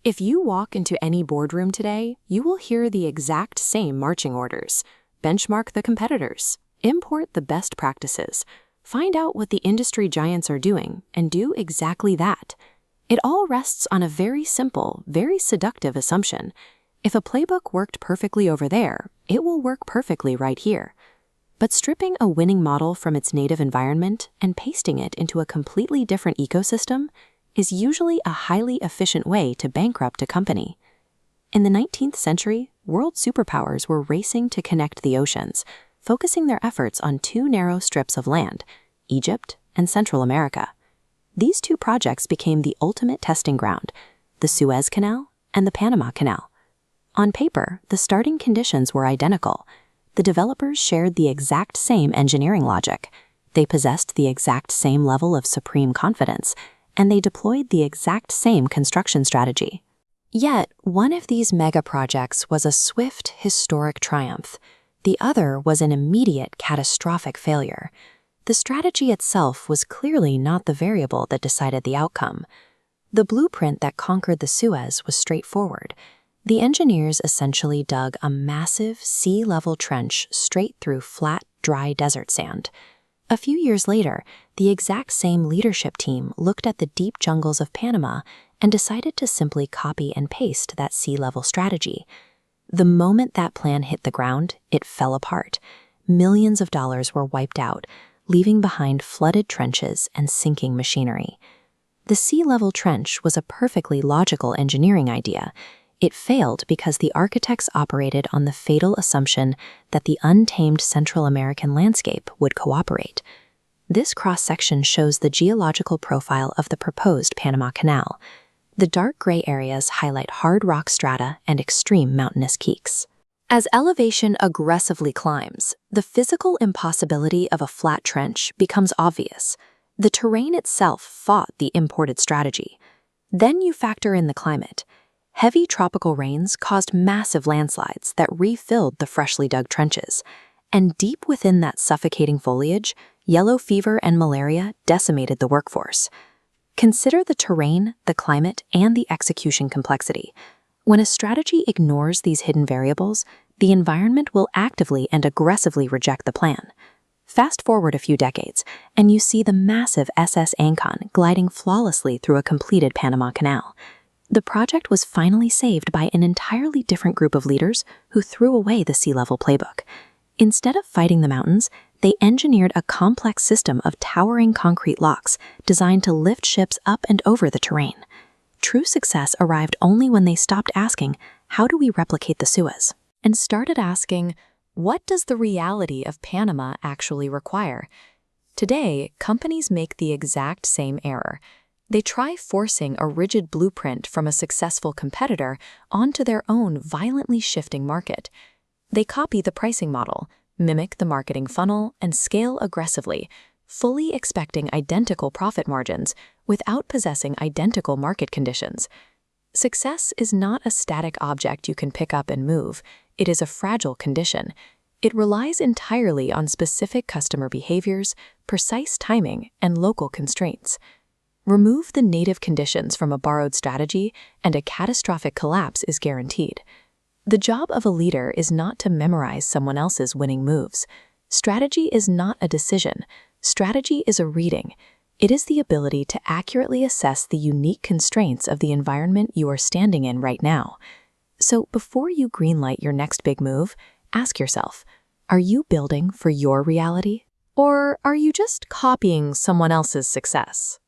If you walk into any boardroom today, you will hear the exact same marching orders. Benchmark the competitors, import the best practices, find out what the industry giants are doing, and do exactly that. It all rests on a very simple, very seductive assumption. If a playbook worked perfectly over there, it will work perfectly right here. But stripping a winning model from its native environment and pasting it into a completely different ecosystem is usually a highly efficient way to bankrupt a company. In the 19th century, world superpowers were racing to connect the oceans, focusing their efforts on two narrow strips of land, Egypt and Central America. These two projects became the ultimate testing ground, the Suez Canal and the Panama Canal. On paper, the starting conditions were identical. The developers shared the exact same engineering logic. They possessed the exact same level of supreme confidence, and they deployed the exact same construction strategy. Yet, one of these mega projects was a swift, historic triumph. The other was an immediate, catastrophic failure. The strategy itself was clearly not the variable that decided the outcome. The blueprint that conquered the Suez was straightforward. The engineers essentially dug a massive sea-level trench straight through flat, dry desert sand. A few years later, the exact same leadership team looked at the deep jungles of Panama and decided to simply copy and paste that sea-level strategy. The moment that plan hit the ground, it fell apart. Millions of dollars were wiped out, leaving behind flooded trenches and sinking machinery. The sea-level trench was a perfectly logical engineering idea. It failed because the architects operated on the fatal assumption that the untamed Central American landscape would cooperate. This cross-section shows the geological profile of the proposed Panama Canal. The dark gray areas highlight hard rock strata and extreme mountainous peaks. As elevation aggressively climbs, the physical impossibility of a flat trench becomes obvious. The terrain itself fought the imported strategy. Then you factor in the climate. Heavy tropical rains caused massive landslides that refilled the freshly dug trenches. And deep within that suffocating foliage, yellow fever and malaria decimated the workforce. Consider the terrain, the climate, and the execution complexity. When a strategy ignores these hidden variables, the environment will actively and aggressively reject the plan. Fast forward a few decades, and you see the massive SS Ancon gliding flawlessly through a completed Panama Canal. The project was finally saved by an entirely different group of leaders who threw away the sea-level playbook. Instead of fighting the mountains, they engineered a complex system of towering concrete locks designed to lift ships up and over the terrain. True success arrived only when they stopped asking, "How do we replicate the Suez?" and started asking, "What does the reality of Panama actually require?" Today, companies make the exact same error. They try forcing a rigid blueprint from a successful competitor onto their own violently shifting market. They copy the pricing model, mimic the marketing funnel, and scale aggressively, fully expecting identical profit margins without possessing identical market conditions. Success is not a static object you can pick up and move. It is a fragile condition. It relies entirely on specific customer behaviors, precise timing, and local constraints. Remove the native conditions from a borrowed strategy, and a catastrophic collapse is guaranteed. The job of a leader is not to memorize someone else's winning moves. Strategy is not a decision. Strategy is a reading. It is the ability to accurately assess the unique constraints of the environment you are standing in right now. So before you greenlight your next big move, ask yourself, are you building for your reality? Or are you just copying someone else's success?